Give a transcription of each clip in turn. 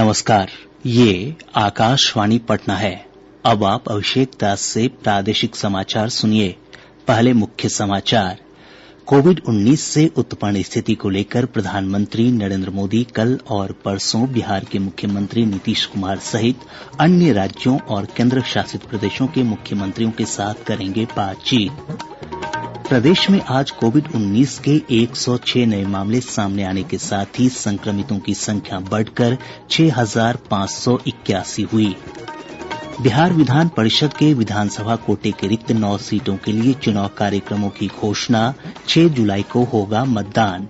नमस्कार, ये आकाशवाणी पटना है। अब आप अभिषेक दास से प्रादेशिक समाचार सुनिए। पहले मुख्य समाचार। कोविड-19 से उत्पन्न स्थिति को लेकर प्रधानमंत्री नरेंद्र मोदी कल और परसों बिहार के मुख्यमंत्री नीतीश कुमार सहित अन्य राज्यों और केंद्र शासित प्रदेशों के मुख्यमंत्रियों के साथ करेंगे बातचीत। प्रदेश में आज कोविड-19 के 106 नये मामले सामने आने के साथ ही संक्रमितों की संख्या बढ़कर 6,581 हुई। बिहार विधान परिषद के विधानसभा कोटे के रिक्त 9 सीटों के लिए चुनाव कार्यक्रमों की घोषणा 6 जुलाई को होगा मतदान।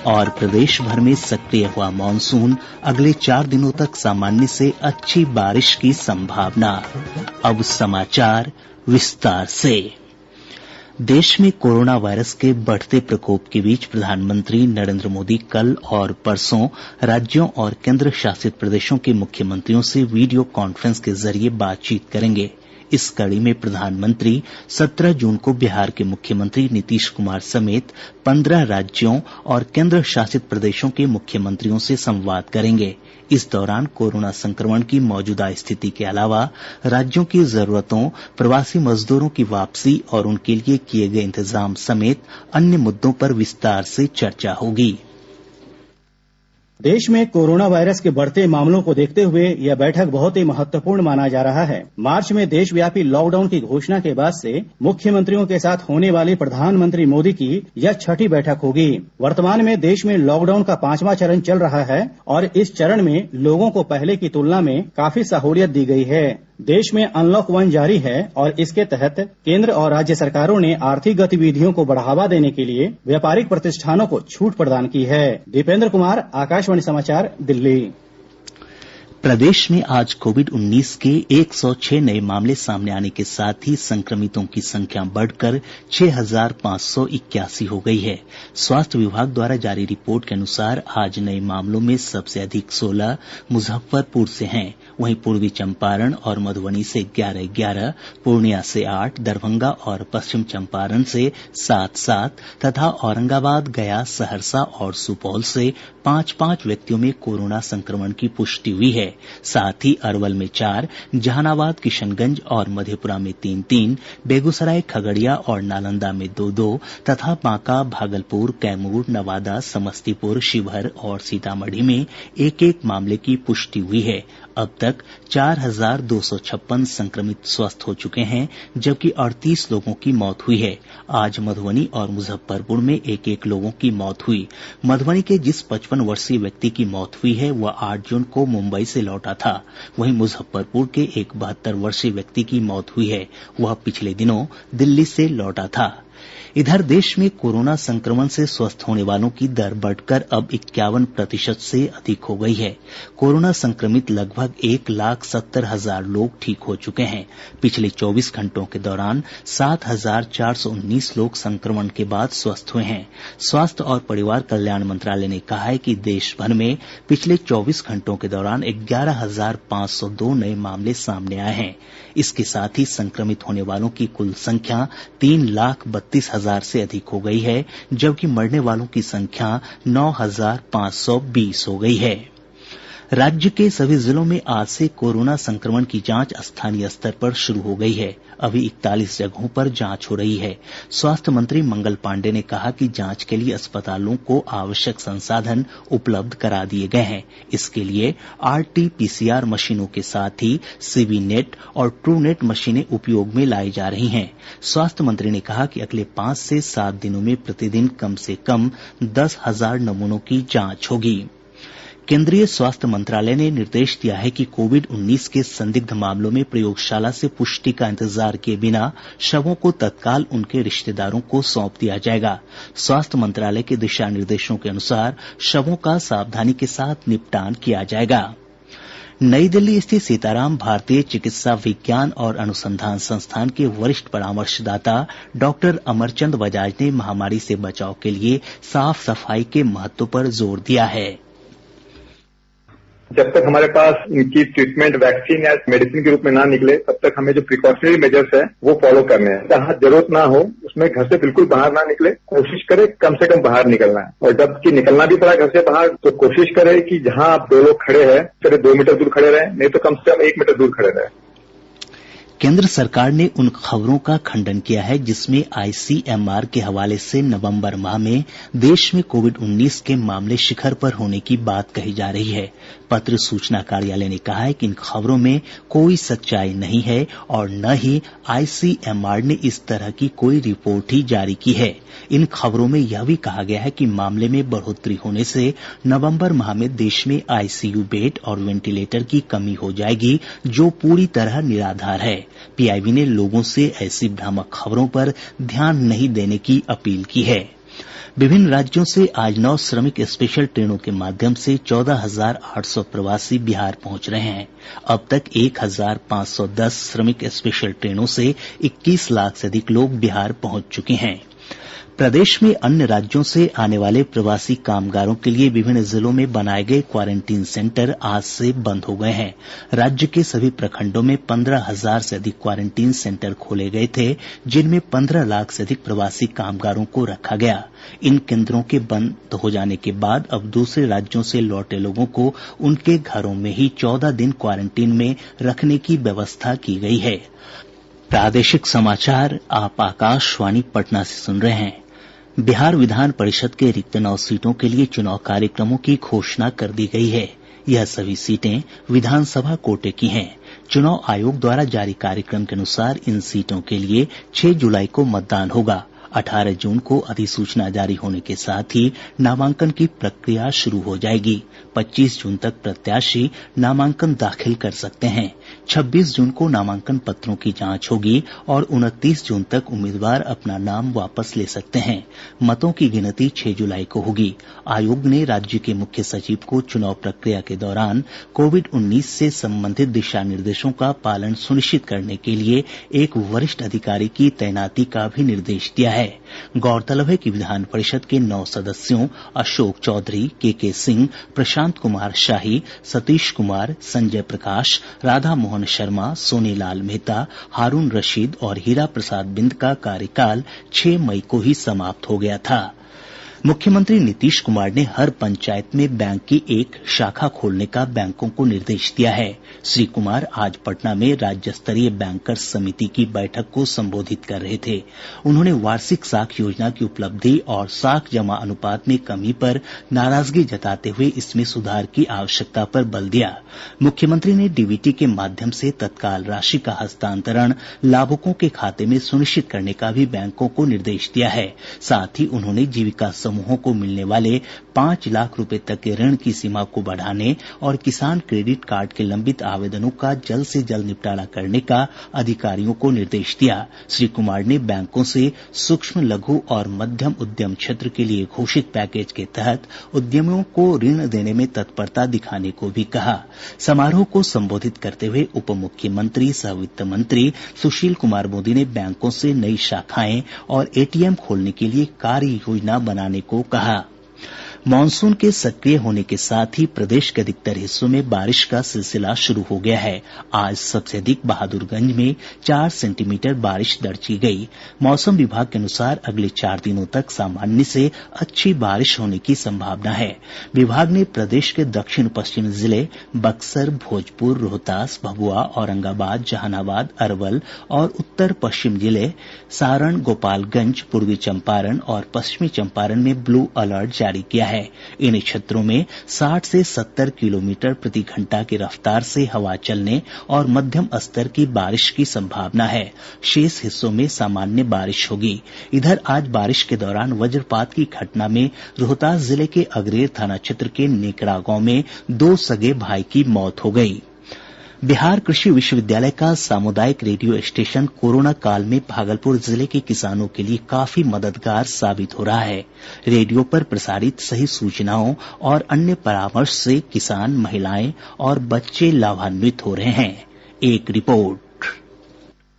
और प्रदेश भर में सक्रिय हुआ मॉनसून, अगले 4 दिनों तक सामान्य से अच्छी बारिश की संभावना। अब समाचार विस्तार से। देश में कोरोना वायरस के बढ़ते प्रकोप के बीच प्रधानमंत्री नरेंद्र मोदी कल और परसों राज्यों और केंद्र शासित प्रदेशों के मुख्यमंत्रियों से वीडियो कॉन्फ्रेंस के जरिए बातचीत करेंगे। इस कड़ी में प्रधानमंत्री 17 जून को बिहार के मुख्यमंत्री नीतीश कुमार समेत 15 राज्यों और केंद्र शासित प्रदेशों के मुख्यमंत्रियों से संवाद करेंगे। इस दौरान कोरोना संक्रमण की मौजूदा स्थिति के अलावा राज्यों की जरूरतों, प्रवासी मजदूरों की वापसी और उनके लिए किए गए इंतजाम समेत अन्य मुद्दों पर विस्तार से चर्चा होगी। देश में कोरोना वायरस के बढ़ते मामलों को देखते हुए यह बैठक बहुत ही महत्वपूर्ण माना जा रहा है। मार्च में देशव्यापी लॉकडाउन की घोषणा के बाद से मुख्यमंत्रियों के साथ होने वाली प्रधानमंत्री मोदी की यह छठी बैठक होगी। वर्तमान में देश में लॉकडाउन का 5वां चरण चल रहा है और इस चरण में लोगों को पहले की तुलना में काफी सहूलियत दी गई है। देश में अनलॉक 1 जारी है और इसके तहत केंद्र और राज्य सरकारों ने आर्थिक गतिविधियों को बढ़ावा देने के लिए व्यापारिक प्रतिष्ठानों को छूट प्रदान की है। दीपेंद्र कुमार, आकाशवाणी समाचार, दिल्ली। प्रदेश में आज कोविड-19 के 106 नये मामले सामने आने के साथ ही संक्रमितों की संख्या बढ़कर 6,581 हो गई है। स्वास्थ्य विभाग द्वारा जारी रिपोर्ट के अनुसार आज नये मामलों में सबसे अधिक 16 मुजफ्फरपुर से हैं। वहीं पूर्वी चंपारण और मधुबनी से 11-11, पूर्णिया से 8, दरभंगा और पश्चिम चंपारण से 7-7 तथा औरंगाबाद, गया, सहरसा और सुपौल से 5-5 व्यक्तियों में कोरोना संक्रमण की पुष्टि हुई है। साथ ही अरवल में 4, जहानाबाद, किशनगंज और मधेपुरा में 3-3, बेगूसराय, खगड़िया और नालंदा में 2-2 तथा बांका, भागलपुर, कैमूर, नवादा, समस्तीपुर, शिवहर और सीतामढ़ी में 1-1 मामले की पुष्टि हुई है। अब तक 4,256 संक्रमित स्वस्थ हो चुके हैं, जबकि 38 लोगों की मौत हुई है। आज मधुबनी और मुजफ्फरपुर में 1-1 लोगों की मौत हुई। मधुबनी के जिस 55 वर्षीय व्यक्ति की मौत हुई है वह 8 जून को मुंबई से लौटा था। वहीं मुजफ्फरपुर के एक 72 वर्षीय व्यक्ति की मौत हुई है, वह पिछले दिनों दिल्ली से लौटा था। इधर देश में कोरोना संक्रमण से स्वस्थ होने वालों की दर बढ़कर अब 51% से अधिक हो गई है। कोरोना संक्रमित लगभग 1,70,000 लोग ठीक हो चुके हैं। पिछले 24 घंटों के दौरान 7,419 लोग संक्रमण के बाद स्वस्थ हुए हैं। स्वास्थ्य और परिवार कल्याण मंत्रालय ने कहा है कि देश भर में पिछले 24 घंटों के दौरान 11,502 नये मामले सामने आए हैं। इसके साथ ही संक्रमित होने वालों की कुल संख्या 3,32,000 से अधिक हो गई है, जबकि मरने वालों की संख्या 9,520 हो गई है। राज्य के सभी जिलों में आज से कोरोना संक्रमण की जांच स्थानीय स्तर पर शुरू हो गई है। अभी 41 जगहों पर जांच हो रही है। स्वास्थ्य मंत्री मंगल पांडेय ने कहा कि जांच के लिए अस्पतालों को आवश्यक संसाधन उपलब्ध करा दिए गए हैं। इसके लिए RT-PCR मशीनों के साथ ही CVNet और TrueNet मशीनें उपयोग में लाई जा रही हैं। स्वास्थ्य मंत्री ने कहा कि अगले 5 से 7 दिनों में प्रतिदिन कम से कम 10,000 नमूनों की जांच होगी। केंद्रीय स्वास्थ्य मंत्रालय ने निर्देश दिया है कि कोविड-19 के संदिग्ध मामलों में प्रयोगशाला से पुष्टि का इंतजार किए बिना शवों को तत्काल उनके रिश्तेदारों को सौंप दिया जाएगा। स्वास्थ्य मंत्रालय के दिशा निर्देशों के अनुसार शवों का सावधानी के साथ निपटान किया जाएगा। नई दिल्ली स्थित सीताराम भारतीय चिकित्सा विज्ञान और अनुसंधान संस्थान के वरिष्ठ परामर्शदाता डॉक्टर अमरचंद बजाज ने महामारी से बचाव के लिए साफ सफाई के महत्व पर जोर दिया है। जब तक हमारे पास इनकी ट्रीटमेंट वैक्सीन या मेडिसिन के रूप में ना निकले तब तक हमें जो प्रिकॉशनरी मेजर्स है वो फॉलो करने हैं। जहां जरूरत ना हो उसमें घर से बिल्कुल बाहर ना निकले, कोशिश करें कम से कम बाहर निकलना है। और जबकि निकलना भी पड़ा घर से बाहर तो कोशिश करें कि जहां आप 2 लोग खड़े हैं चले 2 मीटर दूर खड़े रहें, नहीं तो कम से कम 1 मीटर दूर खड़े रहें। केंद्र सरकार ने उन खबरों का खंडन किया है जिसमें आईसीएमआर के हवाले से नवंबर माह में देश में कोविड-19 के मामले शिखर पर होने की बात कही जा रही है। पत्र सूचना कार्यालय ने कहा है कि इन खबरों में कोई सच्चाई नहीं है और न ही आईसीएमआर ने इस तरह की कोई रिपोर्ट ही जारी की है। इन खबरों में यह भी कहा गया है कि मामले में बढ़ोतरी होने से नवंबर माह में देश में आईसीयू बेड और वेंटिलेटर की कमी हो जाएगी, जो पूरी तरह निराधार है। पीआईबी ने लोगों से ऐसी भ्रामक खबरों पर ध्यान नहीं देने की अपील की है। विभिन्न राज्यों से आज 9 श्रमिक स्पेशल ट्रेनों के माध्यम से 14,800 प्रवासी बिहार पहुंच रहे हैं। अब तक 1,510 श्रमिक स्पेशल ट्रेनों से 21 लाख से अधिक लोग बिहार पहुंच चुके हैं। प्रदेश में अन्य राज्यों से आने वाले प्रवासी कामगारों के लिए विभिन्न जिलों में बनाए गए क्वारंटीन सेंटर आज से बंद हो गए हैं। राज्य के सभी प्रखंडों में 15,000 से अधिक क्वारंटीन सेंटर खोले गए थे, जिनमें 15 लाख से अधिक प्रवासी कामगारों को रखा गया। इन केंद्रों के बंद हो जाने के बाद अब दूसरे राज्यों से लौटे लोगों को उनके घरों में ही 14 दिन क्वारंटीन में रखने की व्यवस्था की गई है। प्रादेशिक समाचार आप आकाशवाणी पटना से सुन रहे हैं। बिहार विधान परिषद के रिक्त 9 सीटों के लिए चुनाव कार्यक्रमों की घोषणा कर दी गई है। यह सभी सीटें विधानसभा कोटे की हैं। चुनाव आयोग द्वारा जारी कार्यक्रम के अनुसार इन सीटों के लिए 6 जुलाई को मतदान होगा। 18 जून को अधिसूचना जारी होने के साथ ही नामांकन की प्रक्रिया शुरू हो जाएगी। 25 जून तक प्रत्याशी नामांकन दाखिल कर सकते हैं। 26 जून को नामांकन पत्रों की जांच होगी और 29 जून तक उम्मीदवार अपना नाम वापस ले सकते हैं। मतों की गिनती 6 जुलाई को होगी। आयोग ने राज्य के मुख्य सचिव को चुनाव प्रक्रिया के दौरान कोविड-19 से संबंधित दिशा निर्देशों का पालन सुनिश्चित करने के लिए एक वरिष्ठ अधिकारी की तैनाती का भी निर्देश दिया है। गौरतलब है कि विधान परिषद के 9 सदस्यों अशोक चौधरी, के सिंह, प्रशांत कुमार शाही, सतीश कुमार, संजय प्रकाश, राधा मोहन शर्मा, सोनीलाल मेहता, हारून रशीद और हीरा प्रसाद बिंद का कार्यकाल 6 मई को ही समाप्त हो गया था। मुख्यमंत्री नीतीश कुमार ने हर पंचायत में बैंक की एक शाखा खोलने का बैंकों को निर्देश दिया है। श्री कुमार आज पटना में राज्य स्तरीय बैंकर्स समिति की बैठक को संबोधित कर रहे थे। उन्होंने वार्षिक साख योजना की उपलब्धि और साख जमा अनुपात में कमी पर नाराजगी जताते हुए इसमें सुधार की आवश्यकता पर बल दिया। मुख्यमंत्री ने डीबीटी के माध्यम से तत्काल राशि का हस्तांतरण लाभुकों के खाते में सुनिश्चित करने का भी बैंकों को निर्देश दिया है। साथ ही उन्होंने जीविका समूहों को मिलने वाले 5 लाख रुपए तक के ऋण की सीमा को बढ़ाने और किसान क्रेडिट कार्ड के लंबित आवेदनों का जल्द से जल्द निपटारा करने का अधिकारियों को निर्देश दिया। श्री कुमार ने बैंकों से सूक्ष्म, लघु और मध्यम उद्यम क्षेत्र के लिए घोषित पैकेज के तहत उद्यमियों को ऋण देने में तत्परता दिखाने को भी कहा। समारोह को संबोधित करते हुए उप मुख्यमंत्री सह वित्त मंत्री सुशील कुमार मोदी ने बैंकों से नई शाखाएं और एटीएम खोलने के लिए कार्य योजना बनाने को कहा। मॉनसून के सक्रिय होने के साथ ही प्रदेश के अधिकतर हिस्सों में बारिश का सिलसिला शुरू हो गया है। आज सबसे अधिक बहादुरगंज में 4 सेंटीमीटर बारिश दर्ज की गई। मौसम विभाग के अनुसार अगले 4 दिनों तक सामान्य से अच्छी बारिश होने की संभावना है। विभाग ने प्रदेश के दक्षिण पश्चिम जिले बक्सर, भोजपुर, रोहतास, भभुआ, औरंगाबाद, जहानाबाद, अरवल और उत्तर पश्चिम जिले सारण, गोपालगंज, पूर्वी चंपारण और पश्चिमी चंपारण में ब्लू अलर्ट जारी किया है। इन क्षेत्रों में 60 से 70 किलोमीटर प्रति घंटा की रफ्तार से हवा चलने और मध्यम स्तर की बारिश की संभावना है। शेष हिस्सों में सामान्य बारिश होगी। इधर आज बारिश के दौरान वज्रपात की घटना में रोहतास जिले के अगरेर थाना क्षेत्र के नेकड़ा गांव में 2 सगे भाई की मौत हो गई। बिहार कृषि विश्वविद्यालय का सामुदायिक रेडियो स्टेशन कोरोना काल में भागलपुर जिले के किसानों के लिए काफी मददगार साबित हो रहा है। रेडियो पर प्रसारित सही सूचनाओं और अन्य परामर्श से किसान, महिलाएं और बच्चे लाभान्वित हो रहे हैं। एक रिपोर्ट।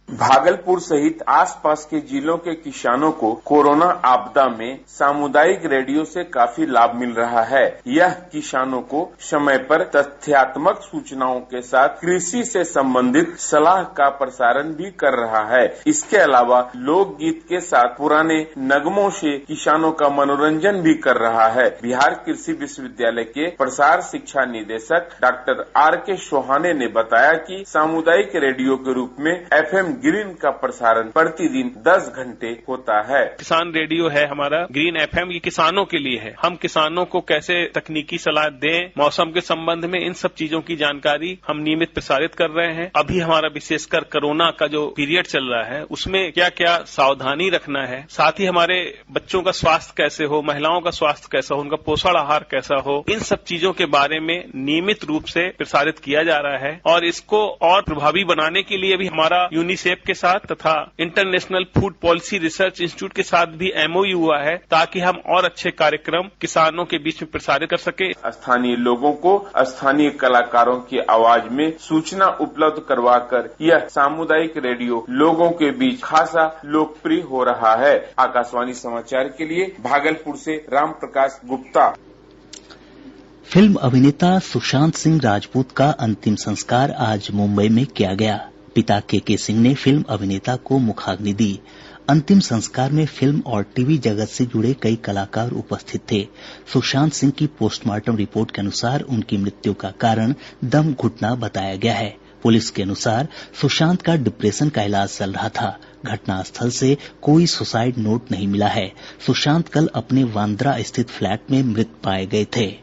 भागलपुर सहित आसपास के जिलों के किसानों को कोरोना आपदा में सामुदायिक रेडियो से काफी लाभ मिल रहा है। यह किसानों को समय पर तथ्यात्मक सूचनाओं के साथ कृषि से संबंधित सलाह का प्रसारण भी कर रहा है। इसके अलावा लोकगीत के साथ पुराने नगमों से किसानों का मनोरंजन भी कर रहा है। बिहार कृषि विश्वविद्यालय के प्रसार शिक्षा निदेशक डॉक्टर R.K. सोहाने ने बताया कि सामुदायिक रेडियो के रूप में FM ग्रीन का प्रसारण प्रतिदिन 10 घंटे होता है। किसान रेडियो है हमारा ग्रीन FM, ये किसानों के लिए है। हम किसानों को कैसे तकनीकी सलाह दें, मौसम के संबंध में, इन सब चीजों की जानकारी हम नियमित प्रसारित कर रहे हैं। अभी हमारा विशेषकर कोरोना का जो पीरियड चल रहा है उसमें क्या क्या सावधानी रखना है, साथ ही हमारे बच्चों का स्वास्थ्य कैसे हो, महिलाओं का स्वास्थ्य कैसा हो, उनका पोषण आहार कैसा हो, इन सब चीजों के बारे में नियमित रूप से प्रसारित किया जा रहा है। और इसको और प्रभावी बनाने के लिए भी हमारा यूनिसेफ के साथ तथा international food policy research institute के साथ भी MOU हुआ है, ताकि हम और अच्छे कार्यक्रम किसानों के बीच में प्रसारित कर सके। स्थानीय लोगों को स्थानीय कलाकारों की आवाज में सूचना उपलब्ध करवाकर यह सामुदायिक रेडियो लोगों के बीच खासा लोकप्रिय हो रहा है। आकाशवाणी समाचार के लिए भागलपुर से राम प्रकाश गुप्ता। फिल्म अभिनेता सुशांत सिंह राजपूत का अंतिम संस्कार आज मुंबई में किया गया। पिता के सिंह ने फिल्म अभिनेता को मुखाग्नि दी। अंतिम संस्कार में फिल्म और टीवी जगत से जुड़े कई कलाकार उपस्थित थे। सुशांत सिंह की पोस्टमार्टम रिपोर्ट के अनुसार उनकी मृत्यु का कारण दम घुटना बताया गया है। पुलिस के अनुसार सुशांत का डिप्रेशन का इलाज चल रहा था। घटनास्थल से कोई सुसाइड नोट नहीं मिला है। सुशांत कल अपने वांद्रा स्थित फ्लैट में मृत पाए गए थे।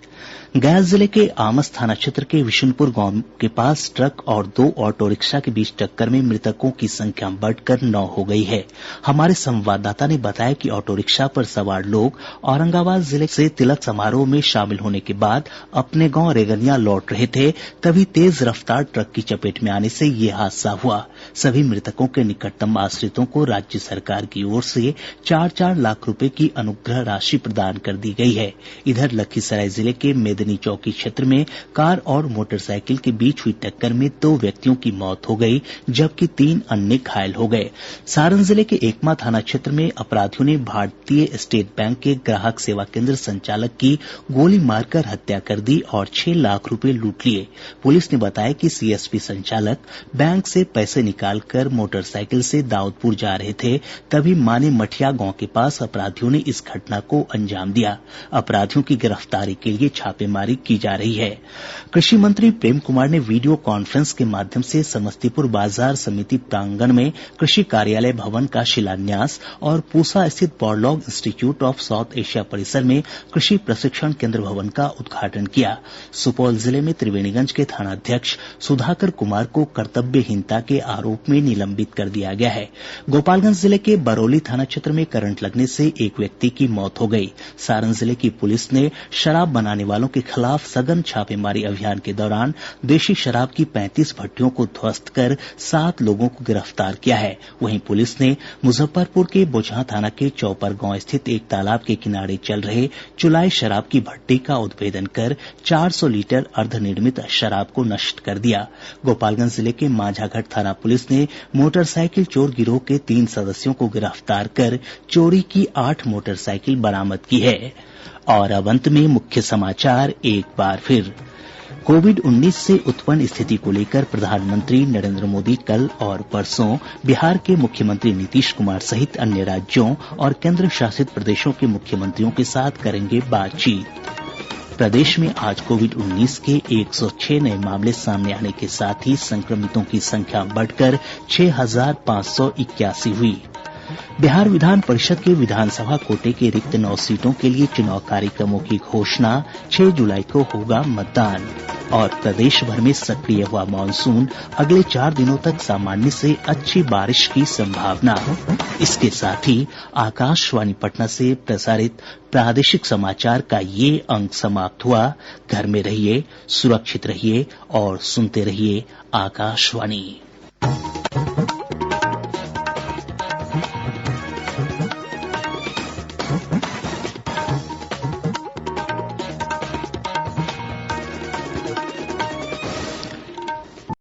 गया जिले के आमस थाना क्षेत्र के विशुनपुर गांव के पास ट्रक और 2 ऑटो रिक्शा के बीच टक्कर में मृतकों की संख्या बढ़कर 9 हो गई है। हमारे संवाददाता ने बताया कि ऑटो रिक्शा पर सवार लोग औरंगाबाद जिले से तिलक समारोह में शामिल होने के बाद अपने गांव रेगनिया लौट रहे थे, तभी तेज रफ्तार ट्रक की चपेट में आने से ये हादसा हुआ। सभी मृतकों के निकटतम आश्रितों को राज्य सरकार की ओर से 4-4 लाख रुपए की अनुग्रह राशि प्रदान कर दी गई है। इधर लखीसराय जिले के मेदनी चौकी क्षेत्र में कार और मोटरसाइकिल के बीच हुई टक्कर में 2 व्यक्तियों की मौत हो गई, जबकि 3 अन्य घायल हो गए। सारण जिले के एकमा थाना क्षेत्र में अपराधियों ने भारतीय स्टेट बैंक के ग्राहक सेवा केंद्र संचालक की गोली मारकर हत्या कर दी और 6 लाख रुपए लूट लिए। पुलिस ने बताया कि सीएसपी संचालक बैंक से पैसे निकालकर मोटरसाइकिल से दाऊदपुर जा रहे थे, तभी माने मठिया गांव के पास अपराधियों ने इस घटना को अंजाम दिया। अपराधियों की गिरफ्तारी के लिए छापेमारी की जा रही है। कृषि मंत्री प्रेम कुमार ने वीडियो कॉन्फ्रेंस के माध्यम से समस्तीपुर बाजार समिति प्रांगण में कृषि कार्यालय भवन का शिलान्यास और पूसा स्थित Borlaug institute of south Asia परिसर में कृषि प्रशिक्षण केंद्र भवन का उद्घाटन किया। सुपौल जिले में त्रिवेणीगंज के थानाध्यक्ष सुधाकर कुमार को कर्तव्यहीनता के आरोप में निलंबित कर दिया गया है। गोपालगंज जिले के बरौली थाना क्षेत्र में करंट लगने से एक व्यक्ति की मौत हो गई। सारण जिले की पुलिस ने शराब बनाने वालों के खिलाफ सघन छापेमारी अभियान के दौरान देशी शराब की 35 भट्टियों को ध्वस्त कर 7 लोगों को गिरफ्तार किया है। वहीं पुलिस ने मुजफ्फरपुर के बोचहां थाना के चौपर गांव स्थित एक तालाब के किनारे चल रहे चुलाई शराब की भट्टी का उद्भेदन कर 400 लीटर अर्धनिर्मित शराब को नष्ट कर दिया। गोपालगंज जिले के माझाघाट थाना पुलिस ने मोटरसाइकिल चोर गिरोह के 3 सदस्यों को गिरफ्तार कर चोरी की 8 मोटरसाइकिल बरामद की है। और अब अंत में मुख्य समाचार एक बार फिर। कोविड-19 से उत्पन्न स्थिति को लेकर प्रधानमंत्री नरेंद्र मोदी कल और परसों बिहार के मुख्यमंत्री नीतीश कुमार सहित अन्य राज्यों और केंद्र शासित प्रदेशों के मुख्यमंत्रियों के साथ करेंगे बातचीत। प्रदेश में आज कोविड-19 के 106 नए मामले सामने आने के साथ ही संक्रमितों की संख्या बढ़कर 6,581 हुई। बिहार विधान परिषद के विधानसभा कोटे के रिक्त 9 सीटों के लिए चुनाव कार्यक्रमों की घोषणा, 6 जुलाई को होगा मतदान। और प्रदेश भर में सक्रिय हुआ मानसून, अगले 4 दिनों तक सामान्य से अच्छी बारिश की संभावना। इसके साथ ही आकाशवाणी पटना से प्रसारित प्रादेशिक समाचार का ये अंक समाप्त हुआ। घर में रहिए, सुरक्षित रहिए और सुनते रहिए आकाशवाणी।